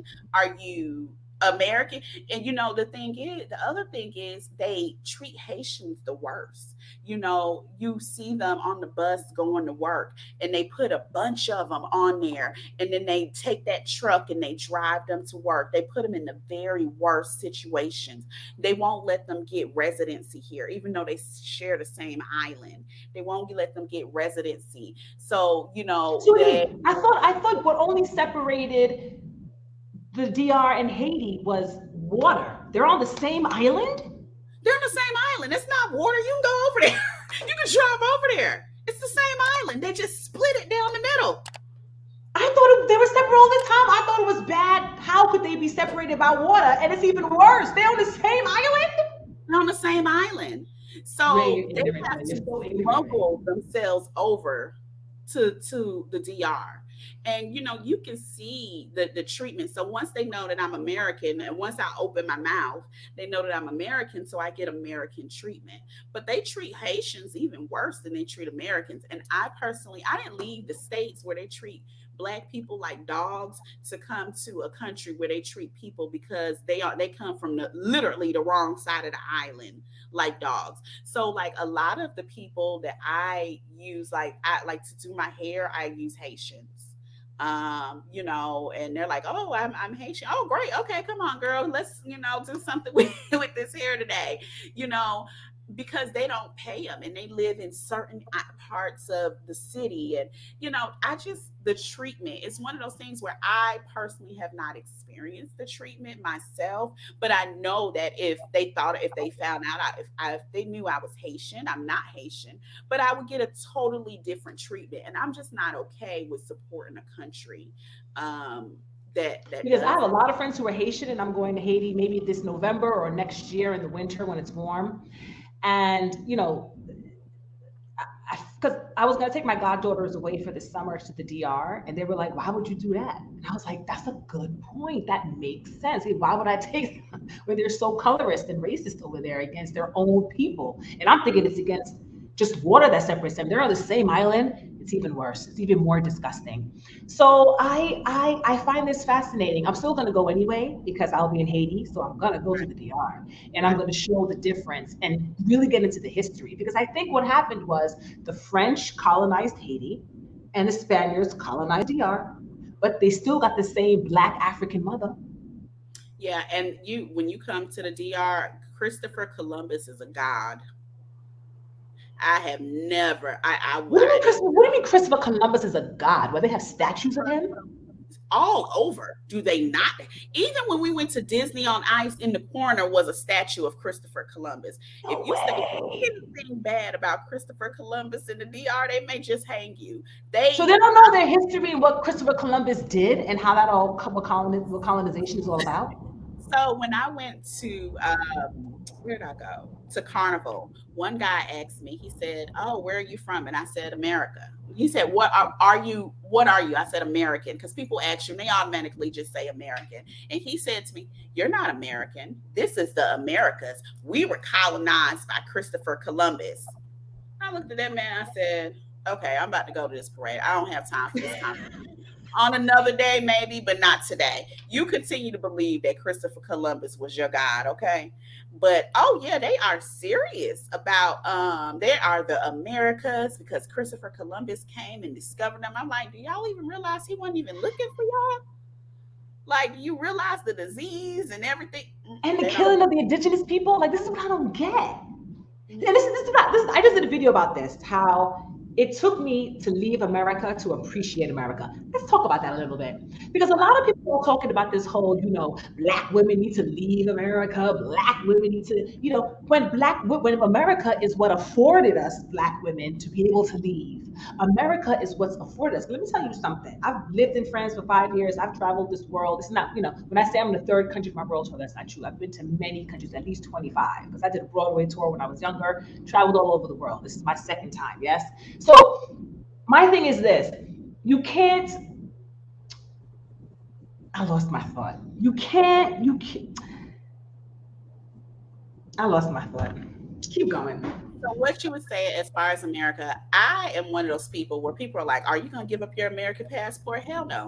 Haitian? Are you American? And the other thing is they treat Haitians the worst. You see them on the bus going to work, and they put a bunch of them on there, and then they take that truck and they drive them to work. They put them in the very worst situations. They won't let them get residency here, even though they share the same island. They won't let them get residency. So, So they wait, I thought what only separated the DR and Haiti was water. They're on the same island? they're on the same island. It's not water. You can go over there. You can drive over there. It's the same island. They just split it down the middle. I thought they were separate all the time. I thought it was bad. How could they be separated by water? And it's even worse. They're on the same island? They're on the same island. Ray, So you're they ignorant, have man. to You're so ignorant, Ray. smuggle themselves over to the DR. And you can see the treatment. So once they know that I'm American, and once I open my mouth, they know that I'm American, so I get American treatment. But they treat Haitians even worse than they treat Americans. And I didn't leave the states where they treat black people like dogs to come to a country where they treat people because they come from literally the wrong side of the island like dogs. So like a lot of the people that I use, like I like to do my hair, I use Haitians. And they're like, "Oh, I'm Haitian. Oh, great. Okay, come on, girl. Let's, do something with this hair today." You know, because they don't pay them and they live in certain parts of the city. And I just, the treatment is one of those things where I personally have not experienced the treatment myself, but I know that if they found out, if they knew I was Haitian, I'm not Haitian, but I would get a totally different treatment. And I'm just not okay with supporting a country that Because I does have a it. lot of friends who are Haitian, and I'm going to Haiti maybe this November or next year in the winter when it's warm. And, because I was going to take my goddaughters away for the summer to the DR, and they were like, "Why would you do that?" And I was like, "That's a good point. That makes sense. Why would I take them when they're so colorist and racist over there against their own people?" And I'm thinking it's against just water that separates them. They're on the same island. It's even worse. It's even more disgusting. So I find this fascinating. I'm still going to go anyway because I'll be in Haiti. So I'm going to go to Right, the DR, and I'm right. going to show the difference and really get into the history, because I think what happened was the French colonized Haiti and the Spaniards colonized DR, but they still got the same black African mother. Yeah, and when you come to the DR, Christopher Columbus is a god. I have never, What do you mean Christopher Columbus is a god? Where they have statues of him? all over. Do they not? Even when we went to Disney on Ice, in the corner was a statue of Christopher Columbus. If No you say way. anything bad about Christopher Columbus in the DR, they may just hang you. So they They, don't know their history and what Christopher Columbus did and how that all what colonization is all about. so when I went to, where did I go? To Carnival. One guy asked me, he said, "Oh, where are you from?" And I said, "America." He said, "Are you? What are you?" I said, "American." Because people ask you, and they automatically just say American. And he said to me, "You're not American. This is the Americas. We were colonized by Christopher Columbus." I looked at that man, I said, "Okay, I'm about to go to this parade. I don't have time for this conversation. On another day, maybe, but not today. You continue to believe that Christopher Columbus was your God, okay?" But oh yeah, they are serious about they are the Americas because Christopher Columbus came and discovered them. I'm like, do y'all even realize he wasn't even looking for y'all? Like, do you realize the disease and everything? And the They don't. killing of the indigenous people, like this is what I don't get. And Mhm. I just did a video about this, how it took me to leave America to appreciate America. Let's talk about that a little bit. Because a lot of people are talking about this whole, black women need to leave America, black women need to, when America is what afforded us black women to be able to leave. America is what's afforded us. Let me tell you something. I've lived in France for 5 years. I've traveled this world. It's not, when I say I'm in the third country of my world tour, that's not true. I've been to many countries, at least 25, because I did a Broadway tour when I was younger, traveled all over the world. This is my second time, yes? So my thing is this. You can't, I lost my thought. I lost my thought. Keep going. So what you would say as far as America, I am one of those people where people are like, "Are you going to give up your American passport?" Hell no.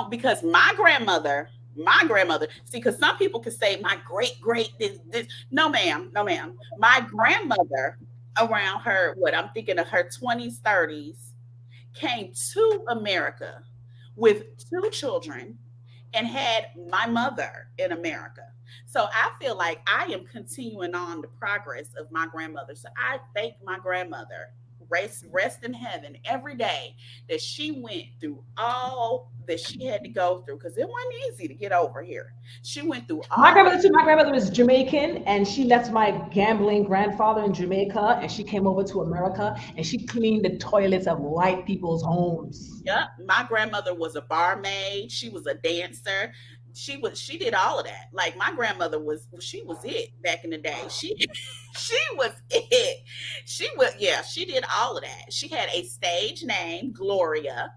Because my grandmother My grandmother, see, because some people could say my great this. No, ma'am, no, ma'am. My grandmother, around her, what I'm thinking of her 20s, 30s, came to America with two children and had my mother in America. So I feel like I am continuing on the progress of my grandmother. So I thank my grandmother, rest in heaven, every day that she went through all that she had to go through, because it wasn't easy to get over here. She went through My all. grandmother too. My grandmother was Jamaican, and she left my gambling grandfather in Jamaica, and she came over to America, and she cleaned the toilets of white people's homes. Yep. My grandmother was a barmaid. She was a dancer. She did all of that. Like my grandmother was, she was it back in the day. She was it. She was, yeah, she did all of that. She had a stage name, Gloria.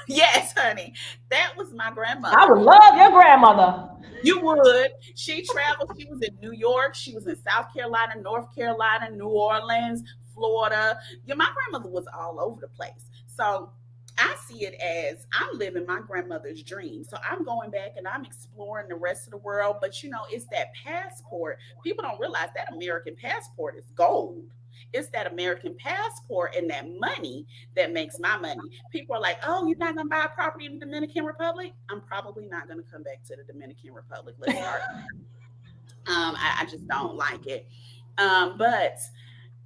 Yes, honey. That was my I grandmother. would love your grandmother. You would. She traveled. She was in New York. She was in South Carolina, North Carolina, New Orleans, Florida. Yeah, my grandmother was all over the place. So I see it as I'm living my grandmother's dream. So I'm going back and I'm exploring the rest of the world. But it's that passport. People don't realize that American passport is gold. It's that American passport and that money that makes my money. People are like, oh, you're not going to buy a property in the Dominican Republic? I'm probably not going to come back to the Dominican Republic. Let's start. I just don't like it. But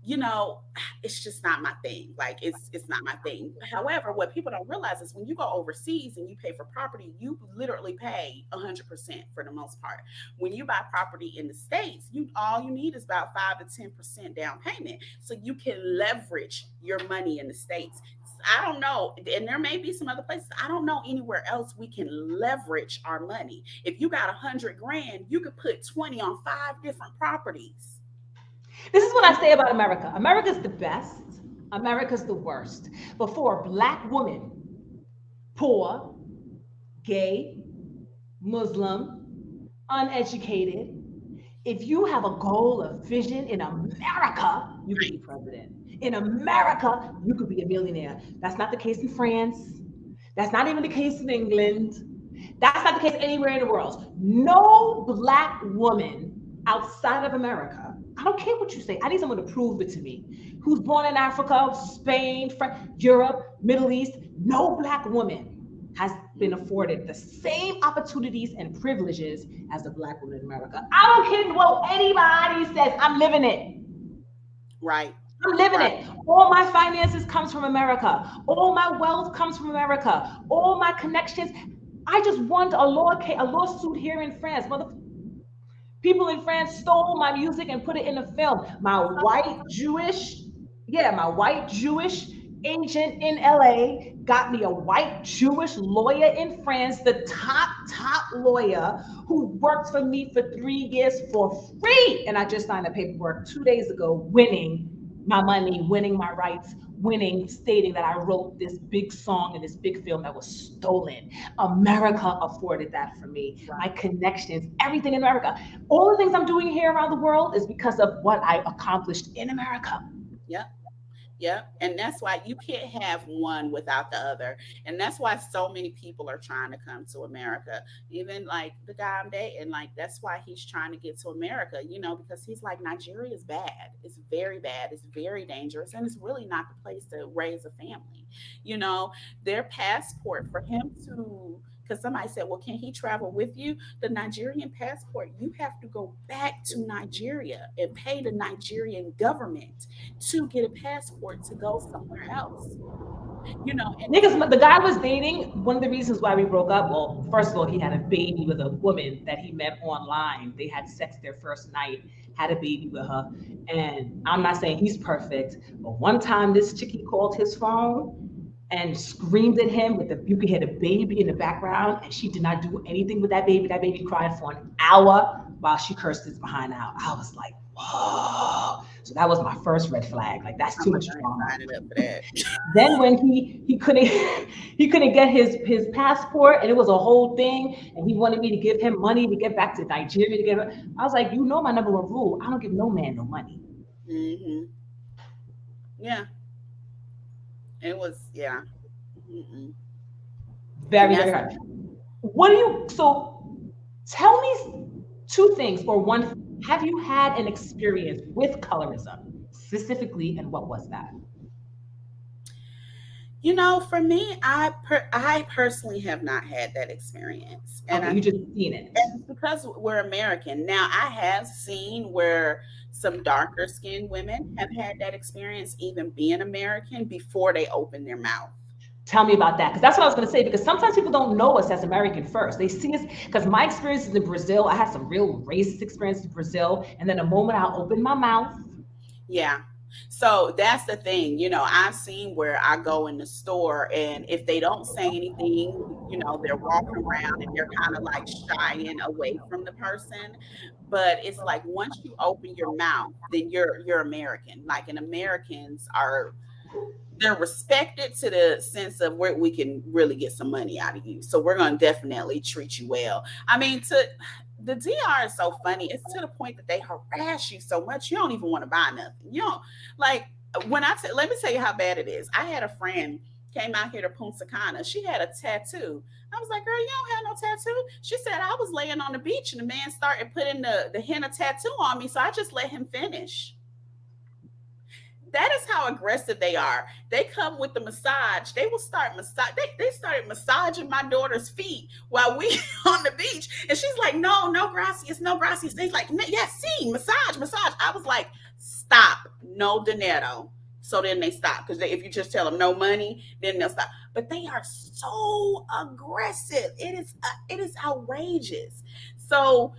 you know, it's just not my thing. Like it's not my thing. However, what people don't realize is when you go overseas and you pay for property, you literally pay 100% for the most part. When you buy property in the States, you all you need is about 5 to 10% down payment, so you can leverage your money in the States. I don't know, and there may be some other places. I don't know anywhere else we can leverage our money. If you got 100 grand, you could put 20 on 5 different properties. This is what I say about America. America's the best. America's the worst. But for a black woman, poor, gay, Muslim, uneducated, if you have a goal, a vision in America, you could be president. In America, you could be a millionaire. That's not the case in France. That's not even the case in England. That's not the case anywhere in the world. No black woman outside of America, I don't care what you say, I need someone to prove it to me, who's born in Africa, Spain, Europe, Middle East, no black woman has been afforded the same opportunities and privileges as the black woman in America. I don't care what anybody says, I'm living it. Right. I'm living Right. it. All my finances comes from America. All my wealth comes from America. All my connections. I just won a lawsuit here in France. People in France stole my music and put it in a film. My white Jewish agent in LA got me a white Jewish lawyer in France, the top lawyer who worked for me for 3 years for free. And I just signed the paperwork 2 days ago, winning my money, winning my rights, winning, stating that I wrote this big song and this big film that was stolen. America afforded that for me. My connections, everything in America. All the things I'm doing here around the world is because of what I accomplished in America. Yep. Yep. And that's why you can't have one without the other. And that's why so many people are trying to come to America. Even like the guy I'm dating, like that's why he's trying to get to America, because he's like, Nigeria is bad. It's very bad. It's very dangerous. And it's really not the place to raise a family. You know, their passport for him to, because somebody said, well, can he travel with you? The Nigerian passport, you have to go back to Nigeria and pay the Nigerian government to get a passport to go somewhere else. And Niggas, the guy I was dating, one of the reasons why we broke up, well, first of all, he had a baby with a woman that he met online. They had sex their first night, had a baby with her. And I'm not saying he's perfect, but one time this chickie called his phone and screamed at him you could hear the baby in the background, and she did not do anything with that baby. That baby cried for an hour while she cursed his behind out. I was like, whoa. So that was my first red flag. Like, that's too much drama. Signing up for that. Then when he couldn't he couldn't get his passport, and it was a whole thing, and he wanted me to give him money to get back to Nigeria I was like, my number one rule, I don't give no man no money. Hmm. Yeah. It was, yeah. Mm-mm. And Very, very that's hard. what do you, so tell me two things or one thing. Have you had an experience with colorism specifically, and what was that? For me, I personally have not had that experience, and Okay, I you just think seen it. and it's because we're American. Now, I have seen where some darker skinned women have had that experience, even being American, before they open their mouth. Tell me about that, because that's what I was going to say. Because sometimes people don't know us as American first. They see us, because my experiences in Brazil, I had some real racist experiences in Brazil, and then the moment I opened my mouth, Yeah. So that's the thing. I've seen where I go in the store, and if they don't say anything, they're walking around and they're kind of like shying away from the person. But it's like once you open your mouth, then you're American. Like, and Americans are they're respected to the sense of where we can really get some money out of you. So we're going to definitely treat you well. I mean, to the DR is so funny. It's to the point that they harass you so much you don't even want to buy nothing. You don't like let me tell you how bad it is. I had a friend came out here to Punta Cana. She had a tattoo. I was like, girl, you don't have no tattoo. She said, I was laying on the beach and the man started putting the henna tattoo on me. So I just let him finish. That is how aggressive they are. They come with the massage. They will start massage. They started massaging my daughter's feet while we on the beach, and she's like, "No, no, gracias, no, gracias." They like, "Yes, see, massage, massage." I was like, "Stop, no dinero." So then they stop because if you just tell them no money, then they'll stop. But they are so aggressive. It is outrageous. So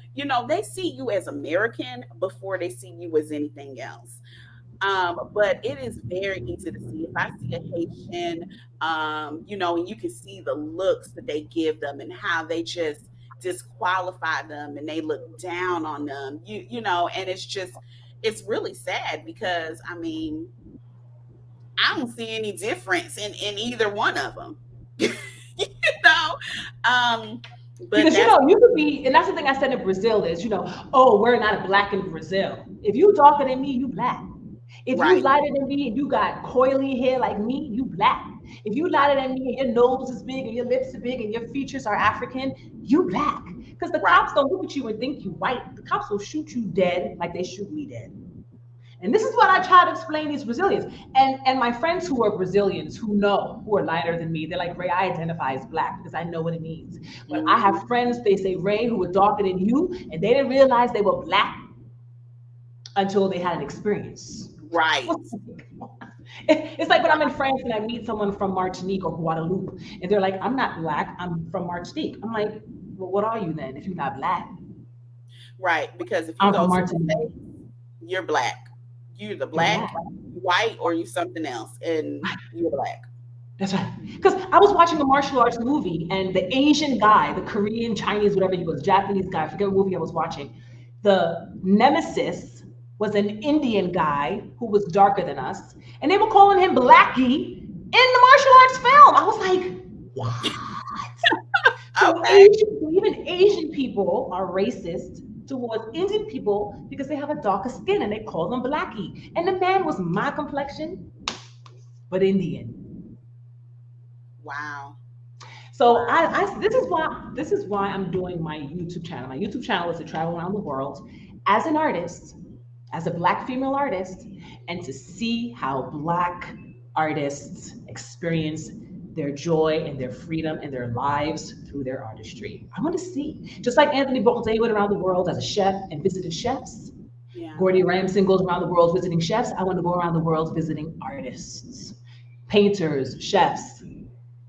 they see you as American before they see you as anything else. But it is very easy to see. If I see a Haitian, and you can see the looks that they give them and how they just disqualify them and they look down on them, and it's really sad because I mean, I don't see any difference in either one of them, know. Um, but because that's you could be, and that's the thing I said in Brazil is, oh, we're not black in Brazil. If you darker than me, you black. If you right, lighter than me and you got coily hair like me, you black. If you right, lighter than me and your nose is big and your lips are big and your features are African, you black. Because the right. cops don't look at you and think you white. The cops will shoot you dead like they shoot me dead. And this is what I try to explain these Brazilians. And my friends who are Brazilians who are lighter than me, they're like, Ray, I identify as black because I know what it means. But I have Mhm. friends, they say, Ray, who are darker than you, and they didn't realize they were black until they had an experience. Right. It's like when I'm in France and I meet someone from Martinique or Guadeloupe, and they're like, I'm not black, I'm from Martinique. I'm like, well, what are you then if you're not black? Right, because if you I'm go from to the Martinique. States, you're black. You're the You're black, black. white, or you something else, and you're black. That's right. Because I was watching a martial arts movie, and the Asian guy, the Korean, Chinese, whatever he was, Japanese guy, I forget what movie I was watching. The nemesis was an Indian guy who was darker than us, and they were calling him Blackie in the martial arts film. I was like, what? So Okay. Even Asian people are racist towards Indian people because they have a darker skin and they call them Blackie. And the man was my complexion, but Indian. Wow. So Wow. this is why I'm doing my YouTube channel. My YouTube channel is to travel around the world as an artist, as a black female artist, and to see how black artists experience their joy and their freedom and their lives through their artistry. I want to see. Just like Anthony Bourdain went around the world as a chef and visited chefs, Yeah. Gordy Ramson goes around the world visiting chefs. I want to go around the world visiting artists, painters, chefs,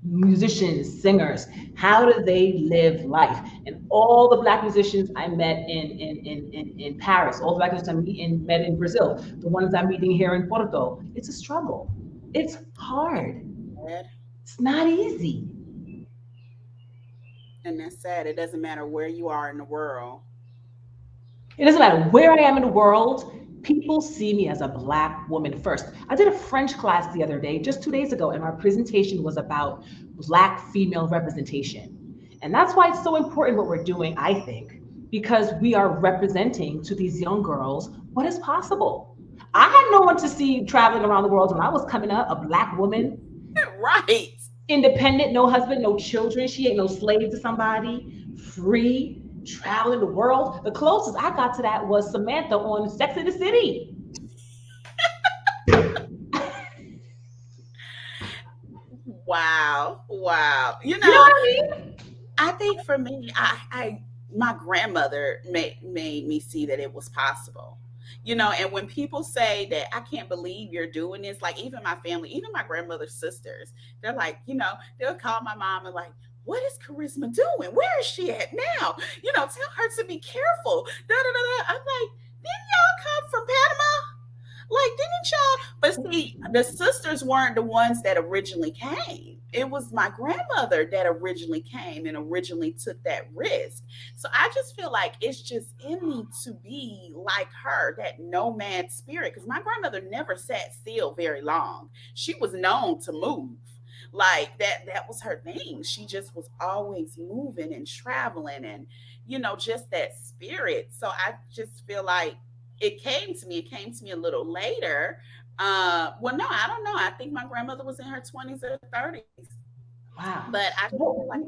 musicians, singers. How do they live life? And all the black musicians I met in Paris, all the black musicians met in Brazil, the ones I'm meeting here in Porto, it's a struggle. It's hard. Sad. It's not easy. And that's sad. It doesn't matter where you are in the world. It doesn't matter where I am in the world. People see me as a black woman first. I did a French class the other day, just 2 days ago, and our presentation was about black female representation. And that's why it's so important what we're doing, I think, because we are representing to these young girls what is possible. I Yeah. had no one to see traveling around the world when I was coming up, a black woman. Right. independent, no husband, no children. She ain't no slave to somebody, free, traveling the world. The closest I got to that was Samantha on Sex in the City. Wow, wow. You know what I mean? I think for me, I my grandmother made me see that it was possible. And when people say that I can't believe you're doing this, like even my family, even my grandmother's sisters, they're like, they'll call my mom and like, what is Charisma doing? Where is she at now? Tell her to be careful. Da, da, da, da. I'm like, didn't y'all come from Panama? Like, didn't y'all? But see, the sisters weren't the ones that originally came. It was my grandmother that originally came and originally took that risk. So I just feel like it's just in me to be like her, that nomad spirit. Because my grandmother never sat still very long. She was known to move. Like that was her thing. She just was always moving and traveling and just that spirit. So I just feel like it came to me a little later. Well, no, I don't know. I think my grandmother was in her 20s or 30s. Wow. But I just feel like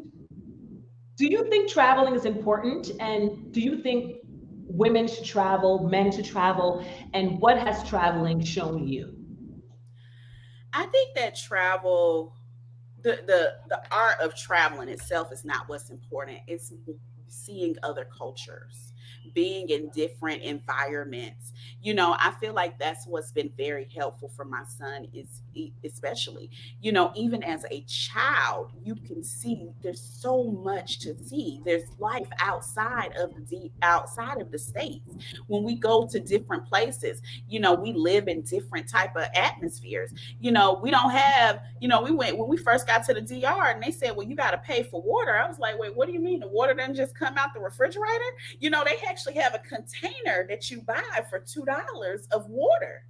Do you think traveling is important? And do you think women should travel, men should travel? And what has traveling shown you? I think that travel, the art of traveling itself is not what's important. It's seeing other cultures, being in different environments. I feel like that's what's been very helpful for my son is especially, even as a child, you can see there's so much to see. There's life outside of the states. When we go to different places, we live in different type of atmospheres. We don't have, we went when we first got to the DR and they said, well, you got to pay for water. I was like, wait, what do you mean? The water doesn't just come out the refrigerator? They actually have a container that you buy for $2 of water.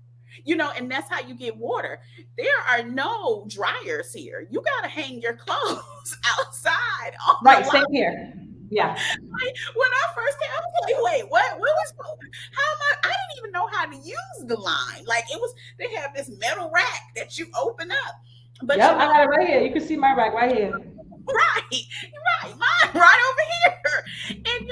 And that's how you get water. There are no dryers here. You got to hang your clothes outside on the Right, same line. here. Yeah. When I first came, I was like, wait, what? What was how am I didn't even know how to use the line. Like it was they have this metal rack that you open up. But Yep, I got it right here. You can see my rack right here. right, right, mine right over here. And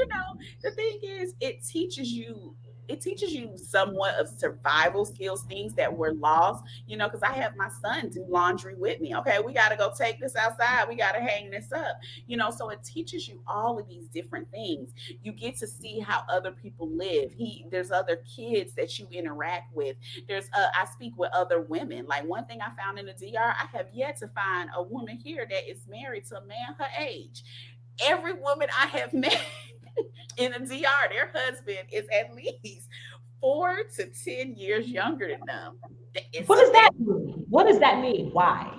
the thing is, it teaches you somewhat of survival skills, things that were lost, because I have my son do laundry with me. Okay, we got to go take this outside. We got to hang this up. So it teaches you all of these different things. You get to see how other people live. There's other kids that you interact with. I speak with other women. Like one thing I found in the DR, I have yet to find a woman here that is married to a man her age. Every woman I have met in the DR, their husband is at least 4 to 10 years younger than them. And What so does that mean? What does that mean? Why?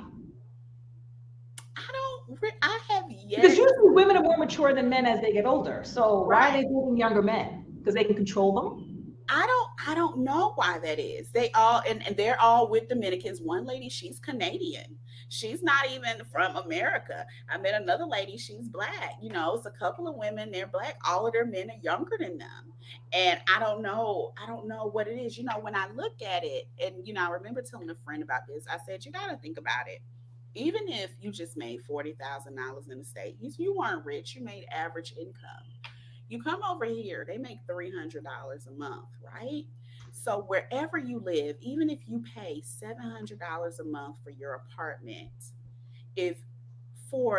I have Because yet, usually women are more mature than men as they get older. So why are right. they dating younger men? Because they can control them? I don't know why that is. They all and they're all with Dominicans. One lady, she's Canadian. She's not even from America. I met another lady, she's black. It's a couple of women, they're black. All of their men are younger than them. And I don't know what it is. When I look at it, and I remember telling a friend about this, I said, you gotta think about it. Even if you just made $40,000 in the state, you weren't rich, you made average income. You come over here, they make $300 a month, right? So wherever you live, even if you pay $700 a month for your apartment, if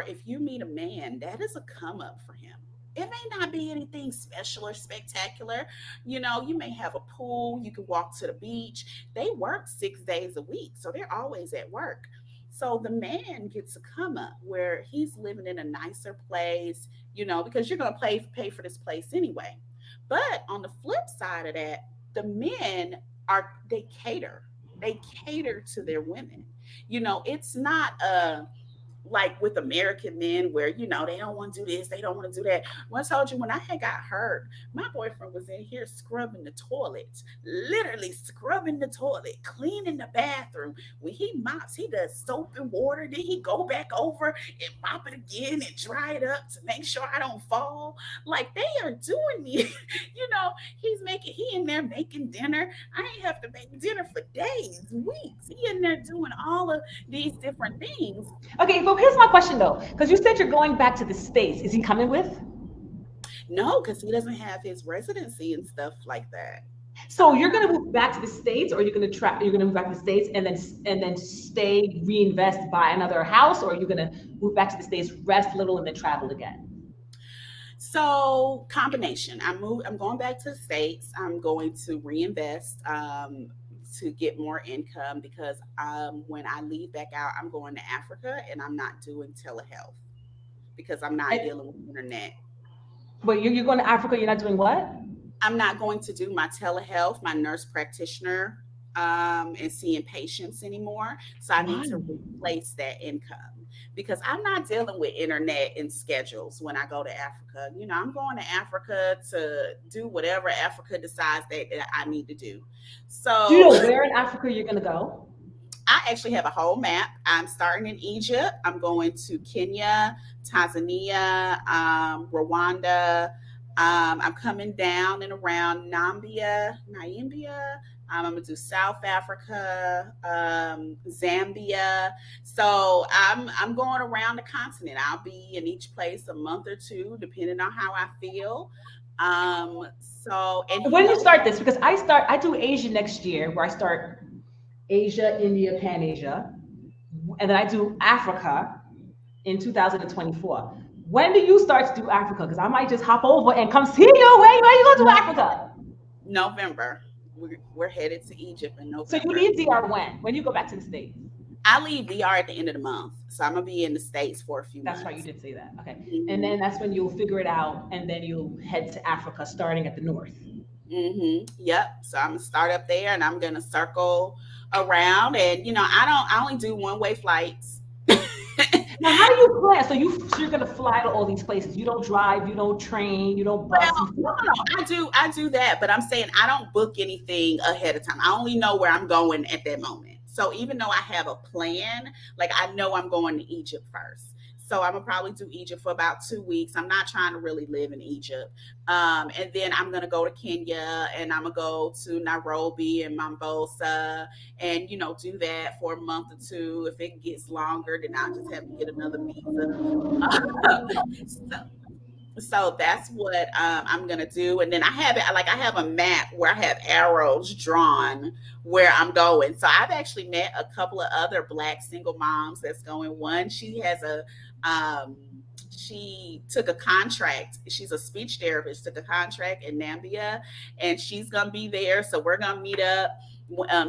if you meet a man, that is a come up for him. It may not be anything special or spectacular. You may have a pool, you can walk to the beach. They work 6 days a week, so they're always at work. So the man gets a come up where he's living in a nicer place, because you're going to pay for this place anyway. But on the flip side of that, the men they cater. They cater to their women. It's not like with American men where they don't want to do this, they don't want to do that. When I told you, when I had got hurt, my boyfriend was in here scrubbing the toilet, literally scrubbing the toilet, cleaning the bathroom. When he mops, he does soap and water, then he go back over and mop it again and dry it up to make sure I don't fall. Like they are doing me. He in there making dinner. I ain't have to make dinner for days, weeks. He in there doing all of these different things. Okay, So here's my question though, because you said you're going back to the States. Is he coming with? No, because he doesn't have his residency and stuff like that. So you're gonna move back to the States, or you're gonna try? You're gonna move back to the States and then stay, reinvest, buy another house, or you're gonna move back to the States, rest a little, and then travel again? So combination. I'm going back to the States. I'm going to reinvest to get more income because when I leave back out, I'm going to Africa and I'm not doing telehealth because I'm not And, dealing with internet. but you're going to Africa. You're not doing what? I'm not going to do my telehealth, my nurse practitioner, and seeing patients anymore. So I need Why? to replace that income because I'm not dealing with internet and schedules when I go to Africa. I'm going to Africa to do whatever Africa decides that I need to do. Do you So know where in Africa you're gonna go? I actually have a whole map. I'm starting in Egypt. I'm going to Kenya, Tanzania, Rwanda. I'm coming down and around Namibia. I'm gonna do South Africa, Zambia. So I'm going around the continent. I'll be in each place a month or two, depending on how I feel. So and When did you start this? Because I do Asia next year, where I start Asia, India, Pan Asia, and then I do Africa in 2024. When do you start to do Africa? Because I might just hop over and come see you. Where you go to Africa? November. We're headed to Egypt in So you November. leave DR when? When you go back to the States? I leave VR at the end of the month, so I'm gonna be in the States for a few That's right, you months. did say that. Okay. And Hmm. then that's when you'll figure it out, and then you'll head to Africa starting at the north. Yep. So I'm gonna start up there, and I'm gonna circle around, and I don't. I only do one way flights. Now, how do you plan? So you're gonna fly to all these places. You don't drive, you don't train, you don't Well, bus, you no, fly. no, no. I do that, but I'm saying I don't book anything ahead of time. I only know where I'm going at that moment. So even though I have a plan, like I know I'm going to Egypt first. So I'm gonna probably do Egypt for about 2 weeks. I'm not trying to really live in Egypt. And then I'm gonna go to Kenya and I'm gonna go to Nairobi and Mombasa and do that for a month or two. If it gets longer, then I'll just have to get another visa. so, so that's what I'm gonna do, and then I have it like I have a map where I have arrows drawn where I'm going. So I've actually met a couple of other Black single moms that's going. One, um, she took a contract. She's a speech therapist. Took a contract in Nambia, and she's gonna be there. So we're gonna meet up.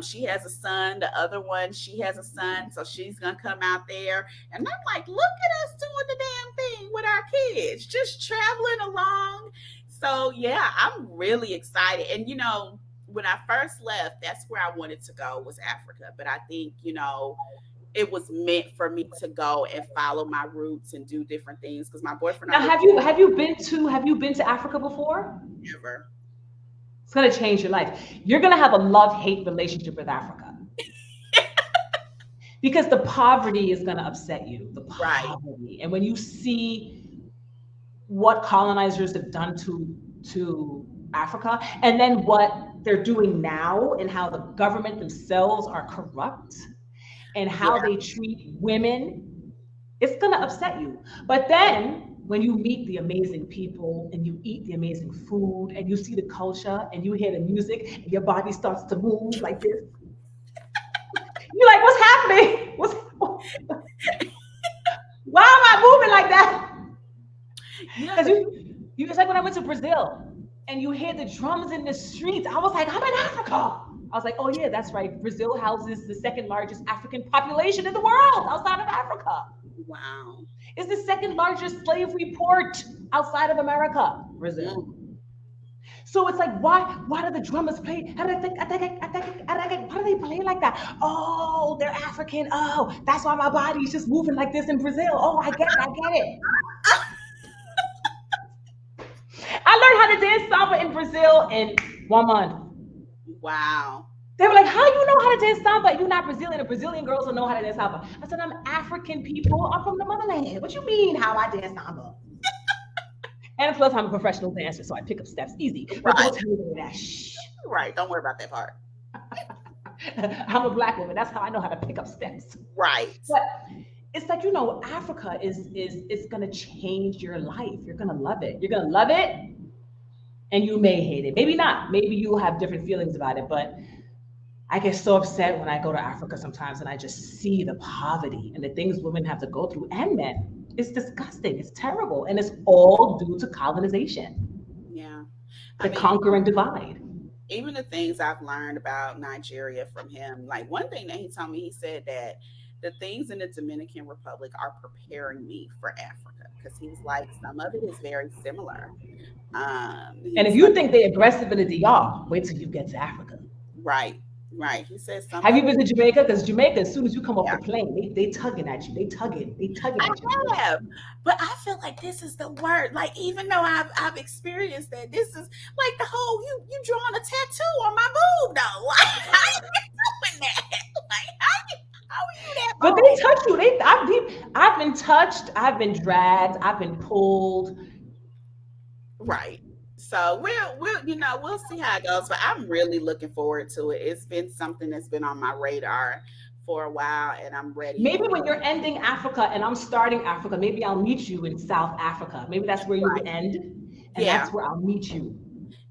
She has a son. The other one, she has a son, so she's gonna come out there. And I'm like, look at us doing the damn thing with our kids, just traveling along. So yeah, I'm really excited. And when I first left, that's where I wanted to go was Africa. But I think it was meant for me to go and follow my roots and do different things because my boyfriend Now, already have you been to Africa before? never. It's gonna change your life. You're gonna have a love-hate relationship with Africa because the poverty is gonna upset you. The Right. poverty, and when you see what colonizers have done to Africa, and then what they're doing now, and how the government themselves are corrupt, and how Yeah. they treat women, it's gonna upset you. But then when you meet the amazing people and you eat the amazing food and you see the culture and you hear the music and your body starts to move like this, you're like, what's happening? Why am I moving like that? Yeah. Because you it's like when I went to Brazil and you hear the drums in the streets. I was like, I'm in Africa. I was like, oh yeah, that's right. Brazil houses the second largest African population in the world outside of Africa. Wow. It's the second largest slavery port outside of America, Brazil. Mm. So it's like, why do the drummers play? How do they think? Why do they play like that? Oh, they're African. Oh, that's why my body is just moving like this in Brazil. Oh, I get it. I get it. I learned how to dance samba in Brazil in 1 month. Wow. They were like, how you know how to dance samba? You're not Brazilian. The Brazilian girls don't know how to dance samba. I said, I'm African people. I'm from the motherland. What you mean how I dance samba? And plus, I'm a professional dancer, so I pick up steps easy. But Right. don't tell me that. Shh. Right. Don't worry about that part. I'm a black woman. That's how I know how to pick up steps. Right. But it's like, Africa is gonna change your life. You're gonna love it. You're gonna love it, and you may hate it. Maybe not. Maybe you'll have different feelings about it. But I get so upset when I go to Africa sometimes and I just see the poverty and the things women have to go through and men. It's disgusting. It's terrible, and it's all due to colonization, Yeah. I the mean, conquer and divide. even the things I've learned about Nigeria from him, like one thing that he told me, he said that the things in the Dominican Republic are preparing me for Africa because he's like, some of it is very similar. And if He's like, you think they're aggressive in the DR, wait till you get to Africa. right, right. He says some Have of you it, been to Jamaica? Because Jamaica, as soon as you come off yeah. the plane, they tugging at you. They tugging I at you. have, but I feel like this is the word. Like even though I've experienced that, this is like the whole you drawing a tattoo on my boob though. Like how you doing that? Like how are you that But they bold? touch you. I've been touched. I've been dragged. I've been pulled. Right. So we'll see how it goes. But I'm really looking forward to it. It's been something that's been on my radar for a while, and I'm ready Maybe for when it. you're ending Africa and I'm starting Africa, maybe I'll meet you in South Africa. Maybe that's where you Right. end, and Yeah. that's where I'll meet you.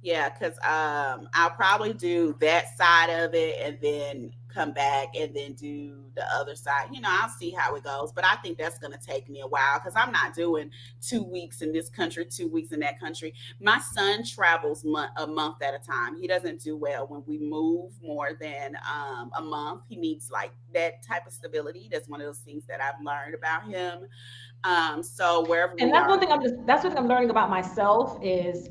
Yeah, because I'll probably do that side of it and then come back and then do the other side. I'll see how it goes. But I think that's going to take me a while because I'm not doing 2 weeks in this country, 2 weeks in that country. My son travels a month at a time. He doesn't do well when we move more than a month. He needs like that type of stability. That's one of those things that I've learned about him. So wherever And we are, that's one thing I'm learning about myself is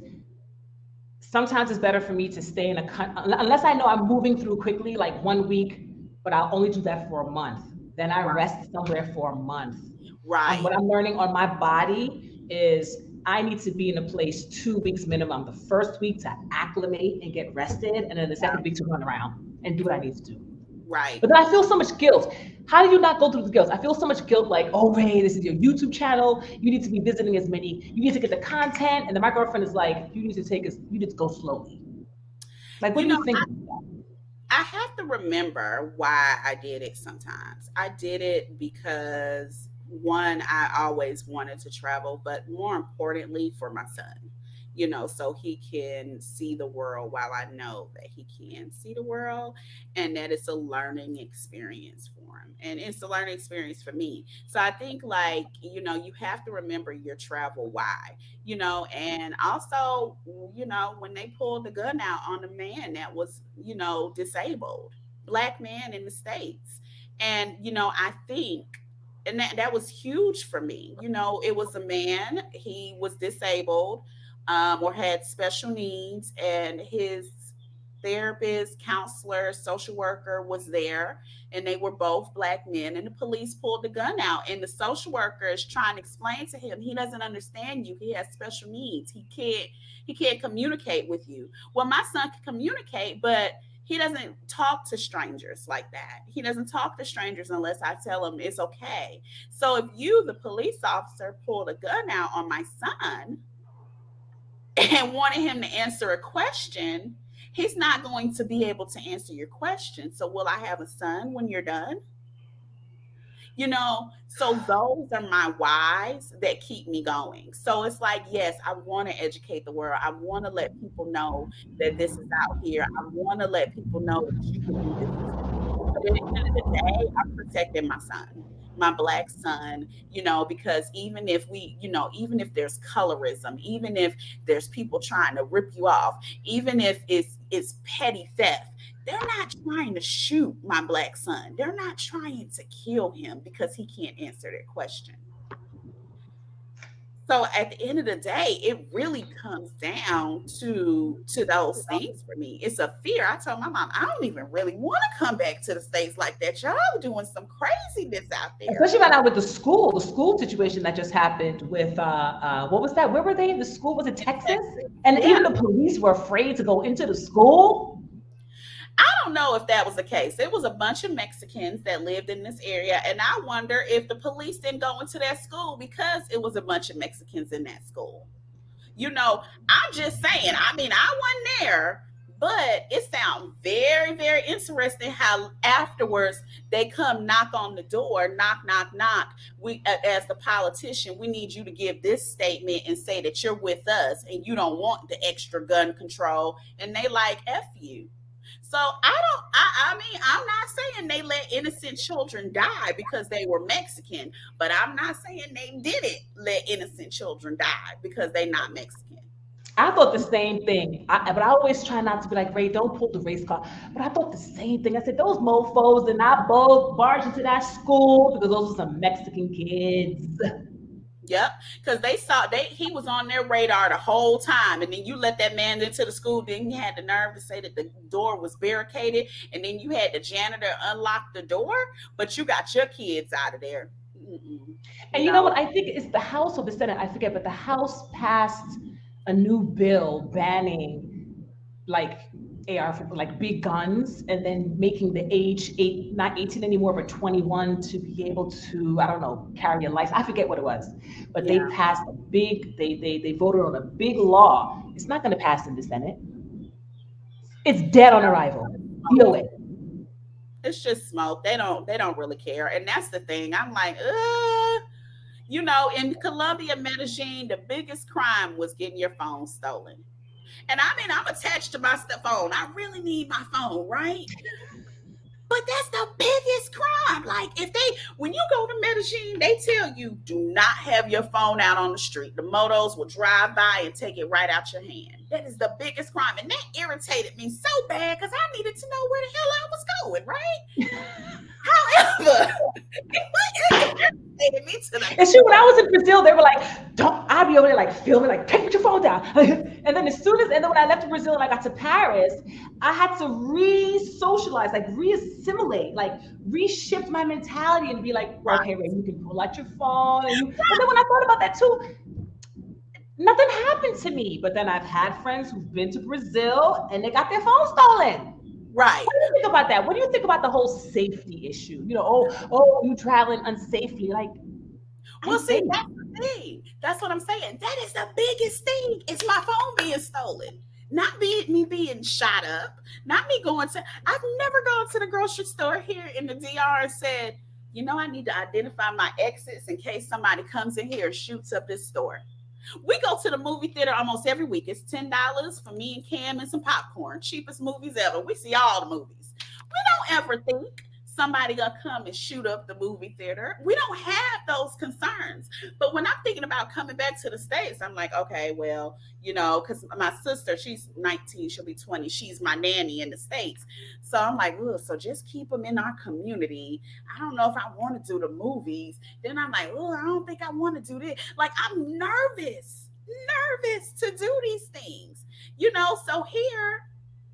sometimes it's better for me to stay in a unless I know I'm moving through quickly, like 1 week, but I'll only do that for a month. Then I right, rest somewhere for a month. right, What I'm learning on my body is I need to be in a place 2 weeks minimum. The first week to acclimate and get rested, and then the yeah, second week to run around and do what I need to do. right. But then I feel so much guilt. How do you not go through the guilt? I feel so much guilt like, oh, Ray, this is your YouTube channel. You need to be visiting you need to get the content. And then my girlfriend is like, you need to go slowly. Like, what You do know, you think? I have to remember why I did it sometimes. I did it because one, I always wanted to travel, but more importantly for my son, so he can see the world while I know that he can see the world and that it's a learning experience for him. And it's a learning experience for me. So I think like, you have to remember your travel why, and also, when they pulled the gun out on the man that was, disabled, black man in the States. And, I think, and that was huge for me. It was a man, he was disabled, or had special needs, and his therapist, counselor, social worker was there, and they were both black men. And the police pulled the gun out, and the social worker is trying to explain to him he doesn't understand you. He has special needs. He can't communicate with you. Well, my son can communicate, but he doesn't talk to strangers like that. He doesn't talk to strangers unless I tell him it's okay. So if you, the police officer, pulled a gun out on my son and wanted him to answer a question, he's not going to be able to answer your question. So will I have a son when you're done? So those are my whys that keep me going. So it's like, yes, I want to educate the world. I want to let people know that this is out here. I want to let people know that you can do this as well. But at the end of the day, I'm protecting my son, my black son, because even if there's colorism, even if there's people trying to rip you off, even if it's petty theft, they're not trying to shoot my black son. They're not trying to kill him because he can't answer their question. So at the end of the day, it really comes down to those things for me. It's a fear. I told my mom, I don't even really want to come back to the States like that. Y'all doing some craziness out there. Especially right now with the school situation that just happened with what was that? Where were they? The school was it In Texas? Texas. And Yeah. even the police were afraid to go into the school. I don't know if that was the case. It was a bunch of Mexicans that lived in this area, and I wonder if the police didn't go into that school because it was a bunch of Mexicans in that school. I'm just saying. I mean, I wasn't there, But it sounds very, very interesting how afterwards they come knock on the door, knock, knock, knock. We, as the politician, we need you to give this statement and say that you're with us and you don't want the extra gun control. And they like, F you. So I mean, I'm not saying they let innocent children die because they were Mexican, but I'm not saying they didn't let innocent children die because they're not Mexican. I thought the same thing. But I always try not to be like, Ray, don't pull the race card. But I thought the same thing. I said, those mofos did not both barge into that school because those were some Mexican kids. Yep, because they saw he was on their radar the whole time, and then you let that man into the school. Then you had the nerve to say that the door was barricaded, and then you had the janitor unlock the door, but you got your kids out of there. Mm-mm. And you know what? No, I think it's the House or the Senate. I forget, but the House passed a new bill banning like AR, like big guns, and then making the age not 18 anymore, but 21 to be able to, I don't know, carry a license. I forget what it was, but they yeah, passed a big, they voted on a big law. It's not going to pass in the Senate. It's dead on arrival. Deal it. it's just smoke. They don't really care, and that's the thing. I'm like, in Colombia, Medellin, the biggest crime was getting your phone stolen. And I mean, I'm attached to my phone. I really need my phone, right? But that's the biggest crime. Like when you go to Medellin, they tell you do not have your phone out on the street. The motos will drive by and take it right out your hand. That is the biggest crime, and that irritated me so bad because I needed to know where the hell I was going. Right? However, it irritated me to And the shoot, when I was in Brazil, they were like, don't, I'd be over there like filming, like, take your phone down. And then and then when I left Brazil and I got to Paris, I had to re-socialize, like re-assimilate, like reshift my mentality and be like, right. okay, Ray, you can pull out your phone. And then when I thought about that too, nothing happened to me. But then I've had friends who've been to Brazil and they got their phone stolen. Right. What do you think about that? What do you think about the whole safety issue? Oh, you traveling unsafely. Like, I'm Well, see, safe. that's the thing. That's what I'm saying. That is the biggest thing. It's my phone being stolen. Not me being shot up. Not me going to. I've never gone to the grocery store here in the DR and said, I need to identify my exits in case somebody comes in here and shoots up this store. We go to the movie theater almost every week. It's $10 for me and Cam and some popcorn. Cheapest movies ever. We see all the movies. We don't ever think somebody gonna come and shoot up the movie theater. We don't have those concerns. But when I'm thinking about coming back to the States, I'm like, okay, well, because my sister, she's 19, she'll be 20. She's my nanny in the States. So I'm like, so just keep them in our community. I don't know if I want to do the movies. Then I'm like, I don't think I want to do this. Like, I'm nervous to do these things. So here,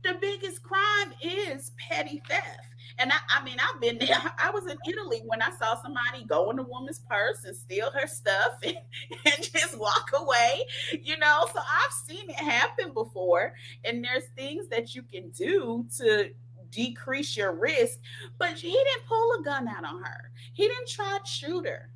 the biggest crime is petty theft. And I mean, I've been there. I was in Italy when I saw somebody go in a woman's purse and steal her stuff and just walk away, So I've seen it happen before. And there's things that you can do to decrease your risk. But he didn't pull a gun out on her, he didn't try to shoot her.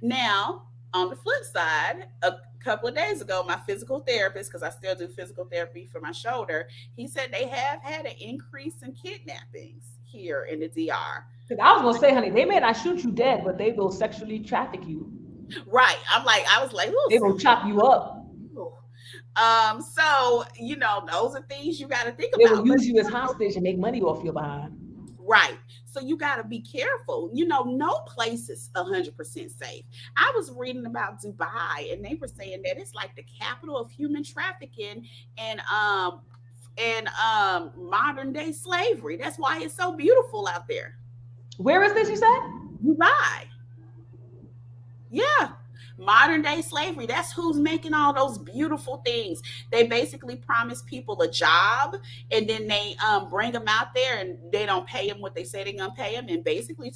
Now, on the flip side, a couple of days ago, my physical therapist, because I still do physical therapy for my shoulder, he said they have had an increase in kidnappings here in the DR. Because I was gonna say, honey, they may not shoot you dead, but they will sexually traffic you. Right. I was like, they will chop you up. So those are things you got to think about. They will use you as hostage and make money off your behind. Right. So you got to be careful. No place is 100% safe. I was reading about Dubai, and they were saying that it's like the capital of human trafficking and modern day slavery. That's why it's so beautiful out there. Where is this, you said? Dubai. Yeah. Modern day slavery. That's who's making all those beautiful things. They basically promise people a job, and then they bring them out there and they don't pay them what they say they're gonna pay them, and basically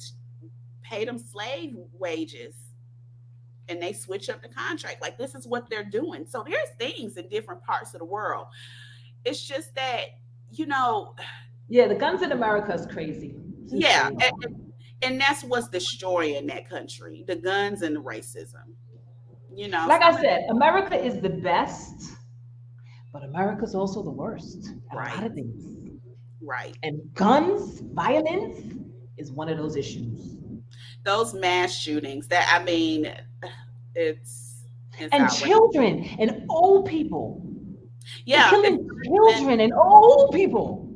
pay them slave wages. And they switch up the contract. Like, this is what they're doing. So there's things in different parts of the world. It's just that, yeah, the guns in America is crazy. Yeah. And that's what's destroying that country, the guns and the racism. Like I said, America is the best, But America's also the worst at a lot Right. of things. Right. And guns, violence is one of those issues. Those mass shootings, that, I mean, it's it's And outrageous. children and old people. They're Yeah, it's killing been, children and old people.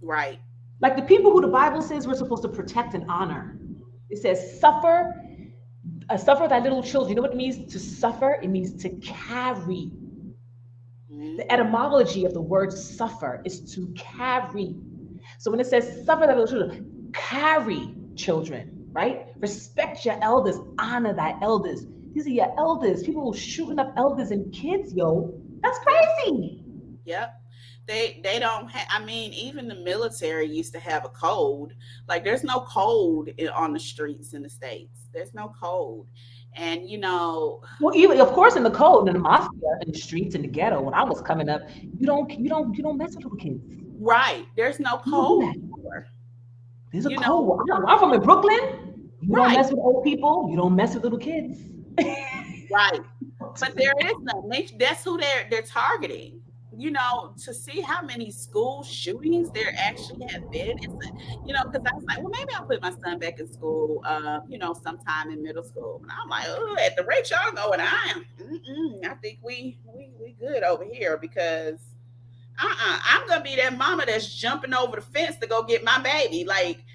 right. Like the people who the Bible says we're supposed to protect and honor. It says, suffer thy little children. You know what it means to suffer? It means to carry. The Hmm. etymology of the word suffer is to carry. So when it says suffer thy little children, carry children, right? Respect your elders, honor thy elders. These are your elders. People shooting up elders and kids, yo. That's Yeah. crazy. Yep. They don't have, I mean, even the military used to have a code. Like, there's no code on the streets in the States. There's no code. And Well, even of course in the code, in the mafia, in the streets, in the ghetto, when I was coming up, you don't mess with little kids. right, there's no You don't do code that. for, There's a you know, code. I'm from in Brooklyn. You don't right, mess with old people. You don't mess with little kids. right. But there is none. That's who they're targeting. To see how many school shootings there actually have been. Because I was like, well, maybe I'll put my son back in school, sometime in middle school. And I'm like, oh, at the rate y'all going, I think we good over here, because I'm gonna be that mama that's jumping over the fence to go get my baby. Like,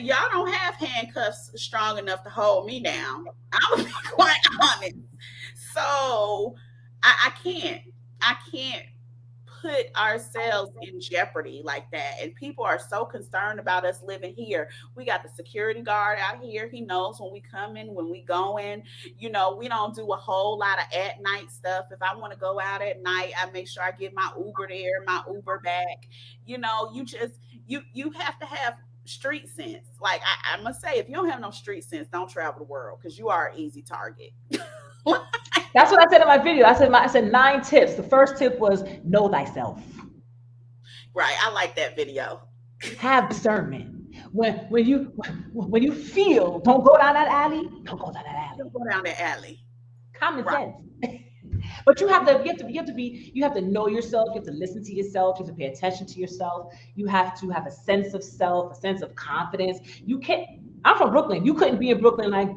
y'all don't have handcuffs strong enough to hold me down. I'm gonna be quite honest. So I can't. I can't put ourselves in jeopardy like that. And people are so concerned about us living here. We got the security guard out here. He knows when we come in, when we go in. We don't do a whole lot of at night stuff. If I want to go out at night, I make sure I get my Uber there, my Uber back. You have to have street sense. Like, I must say, if you don't have no street sense, don't travel the world, because you are an easy target. That's what I said in my video. I said 9 tips. The first tip was know thyself. Right. I like that video. Have discernment. When you feel, don't go down that alley. Don't go down that Don't alley. go down the alley. Common Right. sense. But you have to know yourself. You have to listen to yourself. You have to pay attention to yourself. You have to have a sense of self, a sense of confidence. You can't. I'm from Brooklyn. You couldn't be in Brooklyn like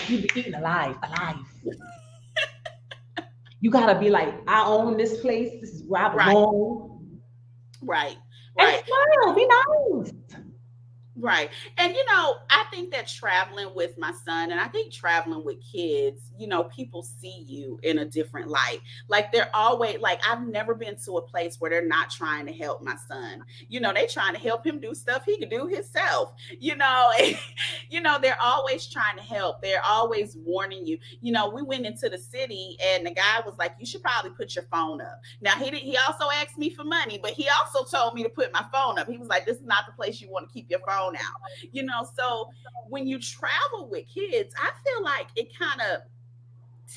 you'd be eaten alive, alive. You gotta be like, I own this place. This is where I Right. belong. Right. And Right. smile. Be nice. Right. And I think that traveling with my son, and I think traveling with kids, people see you in a different light. Like, they're always like, I've never been to a place where they're not trying to help my son. They trying to help him do stuff he could do himself. They're always trying to help. They're always warning you. We went into the city and the guy was like, you should probably put your phone up. Now, he also asked me for money, but he also told me to put my phone up. He was like, this is not the place you want to keep your phone out. So when you travel with kids, I feel like it kind of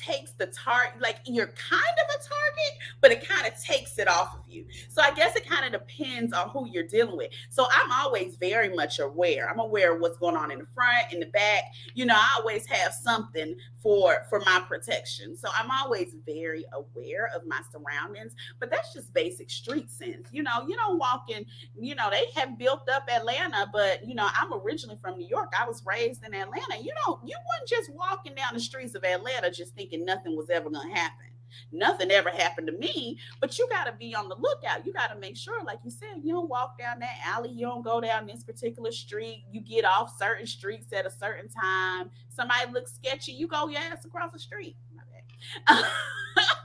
takes the target, like, you're kind of a target, but it kind of takes it off of you. So I guess it kind of depends on who you're dealing with. So I'm always very much aware. I'm aware of what's going on in the front, in the back. I always have something for my protection. So I'm always very aware of my surroundings. But that's just basic street sense. You don't walk in, they have built up Atlanta, but I'm originally from New York. I was raised in Atlanta. You weren't just walking down the streets of Atlanta just thinking nothing was ever going to happen. Nothing ever happened to me, but you got to be on the lookout. You got to make sure, like you said, you don't walk down that alley. You don't go down this particular street. You get off certain streets at a certain time. Somebody looks sketchy, you go your ass across the street. My bad.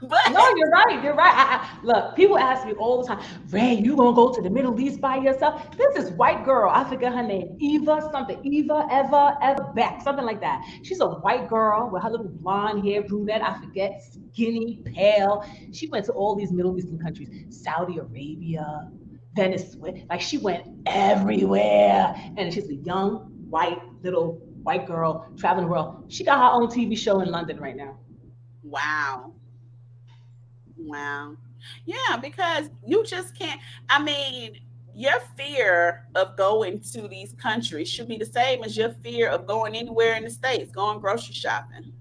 No, But you're right. You're right. Look, people ask me all the time, Ray, you gonna go to the Middle East by yourself? This is white girl. I forget her name. Eva something. Eva, Eva Beck, something like that. She's a white girl with her little blonde hair, brunette. I forget, skinny, pale. She went to all these Middle Eastern countries, Saudi Arabia, Venezuela. Like, she went everywhere. And she's a young, white, little white girl traveling the world. She got her own TV show in London right now. wow. Wow. Yeah, because you just can't. I mean, your fear of going to these countries should be the same as your fear of going anywhere in the States, going grocery shopping.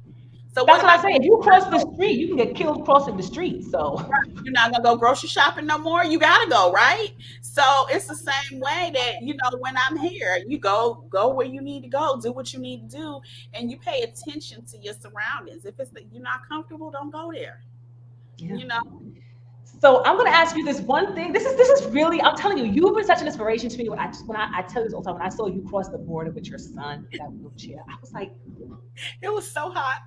So what That's am what I I say. If you cross the street, you can get killed crossing the street. So You're not gonna go grocery shopping no more. You gotta go, right? So it's the same way that when I'm here, you go where you need to go, do what you need to do, and you pay attention to your surroundings. If it's that you're not comfortable, don't go there. yeah. You know, So I'm gonna ask you this one thing. This is really, I'm telling you, you've been such an inspiration to me. When I tell you this all the time, when I saw you cross the border with your son in that wheelchair, I was like, it was so hot,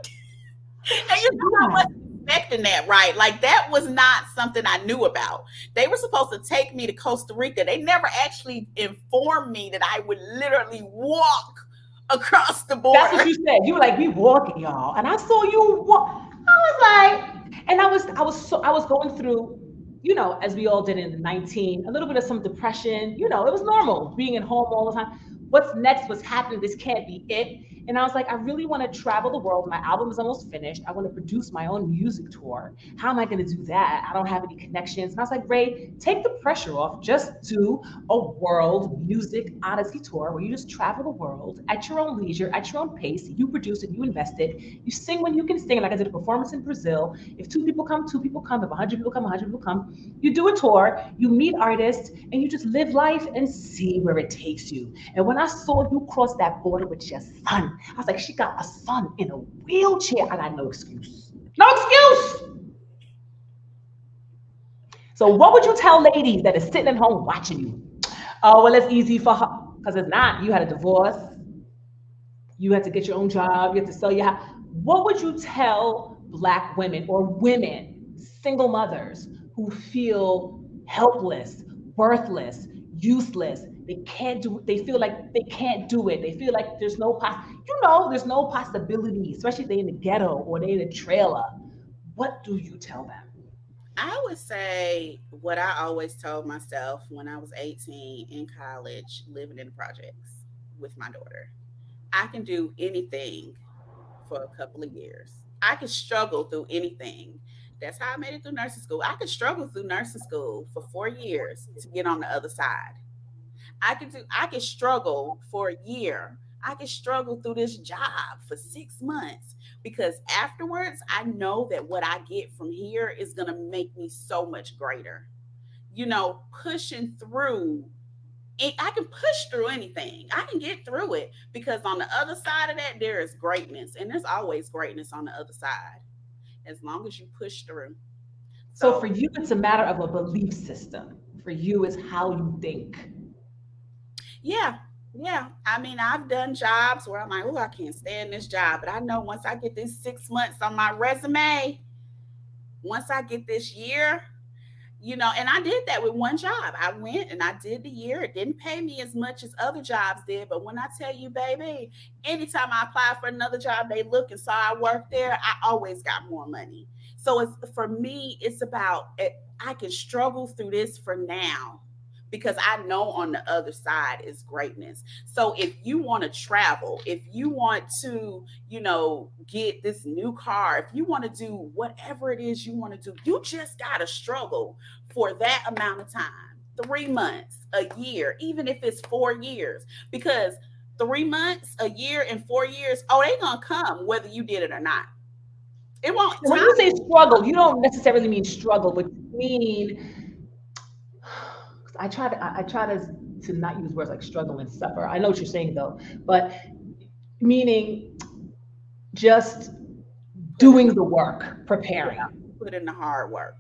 and I yeah. wasn't expecting that, right? Like that was not something I knew about. They were supposed to take me to Costa Rica. They never actually informed me that I would literally walk across the That's what border. you said. You were like, we walking, y'all. And I saw you walk. I was like, and I was going through, as we all did in 19, a little bit of some depression. It was normal being at home all the time. What's next? What's happening? This can't be it. And I was like, I really want to travel the world. My album is almost finished. I want to produce my own music tour. How am I going to do that? I don't have any connections. And I was like, Ray, take the pressure off. Just do a world music odyssey tour where you just travel the world at your own leisure, at your own pace. You produce it, you invest it. You sing when you can sing. Like I did a performance in Brazil. If two people come, two people come. If 100 people come, 100 people come. You do a tour, you meet artists, and you just live life and see where it takes you. And when I saw you cross that border with your son, I was like, she got a son in a wheelchair. I got no excuse. No excuse. So what would you tell ladies that is sitting at home watching you? Oh, well, it's easy for her. Because it's not. You had a divorce. You had to get your own job. You had to sell your house. What would you tell Black women or women, single mothers who feel helpless, worthless, useless? They feel like they can't do it. They feel like there's no possibility, especially if they're in the ghetto or they're in a trailer. What do you tell them? I would say what I always told myself when I was 18 in college, living in the projects with my daughter. I can do anything for a couple of years. I could struggle through anything. That's how I made it through nursing school. I could struggle through nursing school for 4 years to get on the other side. I could struggle for a year. I could struggle through this job for 6 months because afterwards I know that what I get from here is gonna make me so much greater. Pushing through I can push through anything. I can get through it because on the other side of that, there is greatness. And there's always greatness on the other side as long as you push through. So for So, you, it's a matter of a belief system. For you, it's how you think. yeah, yeah. I mean, I've done jobs where I'm like, oh, I can't stand this job. But I know once I get this 6 months on my resume, once I get this year, and I did that with one job. I went and I did the year. It didn't pay me as much as other jobs did. But when I tell you, baby, anytime I applied for another job, they look and saw I worked there, I always got more money. So for me, it's about I can struggle through this for now because I know on the other side is greatness. So if you want to travel, if you want to, get this new car, if you want to do whatever it is you want to do, you just got to struggle for that amount of time, 3 months, a year, even if it's 4 years, because 3 months, a year, and 4 years, oh, they gonna come whether you did it or not. It won't And when time. you say struggle, you don't necessarily mean struggle, but you mean I try to not use words like struggle and suffer. I know what you're saying though, but meaning just Put in doing the the work, Yeah, preparing. put in the hard work.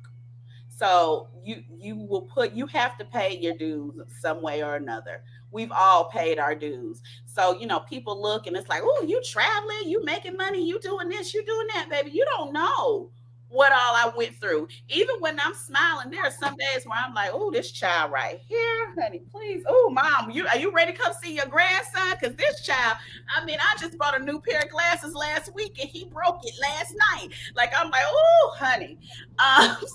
So you have to pay your dues some way or another. We've all paid our dues. So, people look and it's like, oh, you traveling, you making money, you doing this, you doing that, baby. You don't know what all I went through. Even when I'm smiling, there are some days where I'm like, oh, this child right here, honey, please. Oh, mom, are you ready to come see your grandson? Because this child, I mean, I just bought a new pair of glasses last week and he broke it last night. Like, I'm like, oh, honey.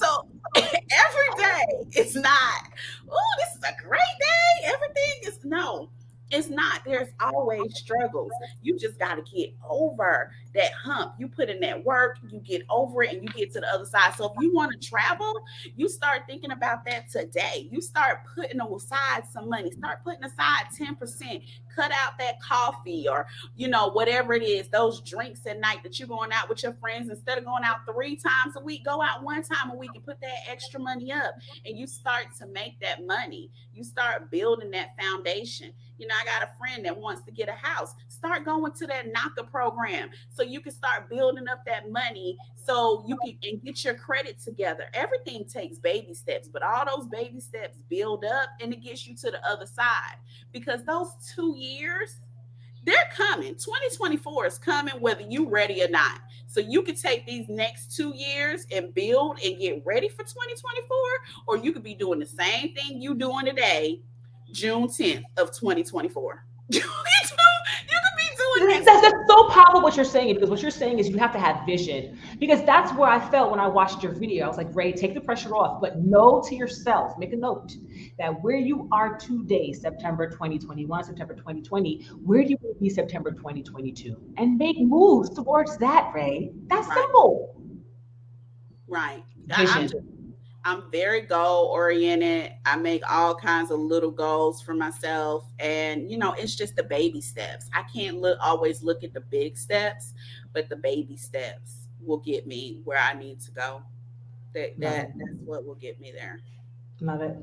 So every day it's not, oh, this is a great day. Everything is no. It's not. There's always struggles. You just got to get over that hump. You put in that work, you get over it, and you get to the other side. So if you want to travel, you start thinking about that today. You start putting aside some money. Start putting aside 10%. Cut out that coffee or, whatever it is, those drinks at night that you're going out with your friends. Instead of going out 3 times a week, go out 1 time a week and put that extra money up. And you start to make that money. You start building that foundation. I got a friend that wants to get a house. Start going to that NACA program so you can start building up that money so you can and get your credit together. Everything takes baby steps, but all those baby steps build up and it gets you to the other side because those 2 years, they're coming. 2024 is coming whether you ready or not. So you can take these next 2 years and build and get ready for 2024, or you could be doing the same thing you doing today, June 10th of 2024. You could be doing that. That's so powerful what you're saying, because what you're saying is you have to have vision. Because that's where I felt when I watched your video. I was like, Ray, take the pressure off, but know to yourself, make a note that where you are today, September 2021, September 2020, where do you want to be September 2022? And make moves towards that, Ray. That's Right. Simple. Right. Vision. I'm very goal oriented. I make all kinds of little goals for myself. And, it's just the baby steps. I can't always look at the big steps, but the baby steps will get me where I need to go. That's what will get me there. Love it.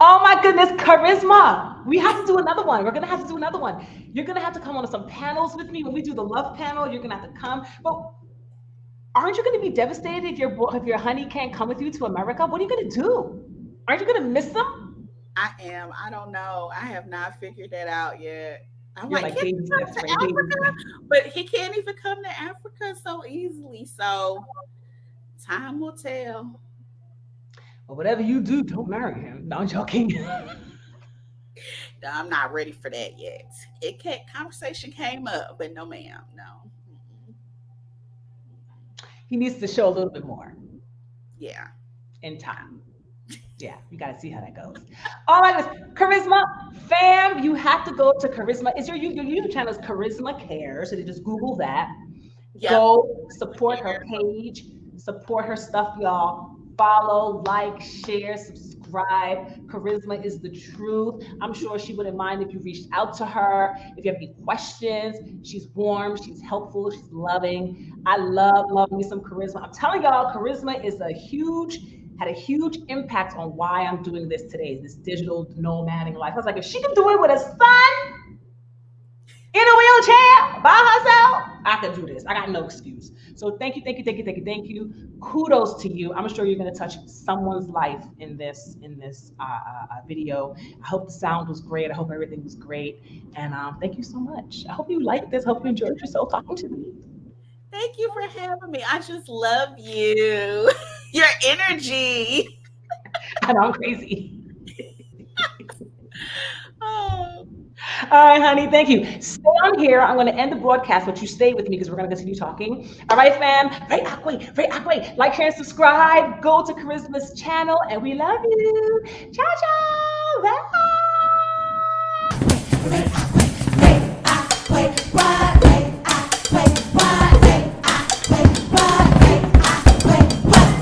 Oh my goodness, charisma. We have to do another one. We're going to have to do another one. You're going to have to come on to some panels with me. When we do the love panel, you're going to have to come. But aren't you going to be devastated if your honey can't come with you to America? What are you going to do? Aren't you going to miss them? I am. I don't know. I have not figured that out yet. I'm You're like, like, can he baby come steps, to Ray, baby Africa? steps. But he can't even come to Africa so easily. So time will tell. Well, whatever you do, don't marry him. No, I'm joking. I'm not ready for that yet. Conversation came up, but no, ma'am, no. He needs to show a little bit more Yeah. in time. Yeah, you got to see how that goes. All right, Charisma fam, you have to go to Charisma. Is your YouTube channel is Charisma Care? So you just Google that. Yep. Go support her page, support her stuff, y'all. Follow, like, share, subscribe. Charisma is the truth. I'm sure she wouldn't mind if you reached out to her. If you have any questions, she's warm, she's helpful, she's loving. I love me some Charisma. I'm telling y'all, Charisma is had a huge impact on why I'm doing this today, this digital nomading life. I was like, if she can do it with a son in a wheelchair by herself, I could do this. I got no excuse. So thank you. Kudos to you. I'm sure you're going to touch someone's life in this video. I hope the sound was great. I hope everything was great. And thank you so much. I hope you liked this. I hope you enjoyed yourself talking to me. Thank you for having me. I just love you. Your energy. I know I'm crazy. Oh. All right, honey. Thank you. Stay on here. I'm going to end the broadcast, but you stay with me because we're going to continue talking. All right, fam. Very akwe. Like, share, and subscribe. Go to Charisma's channel, and we love you. Ciao, ciao.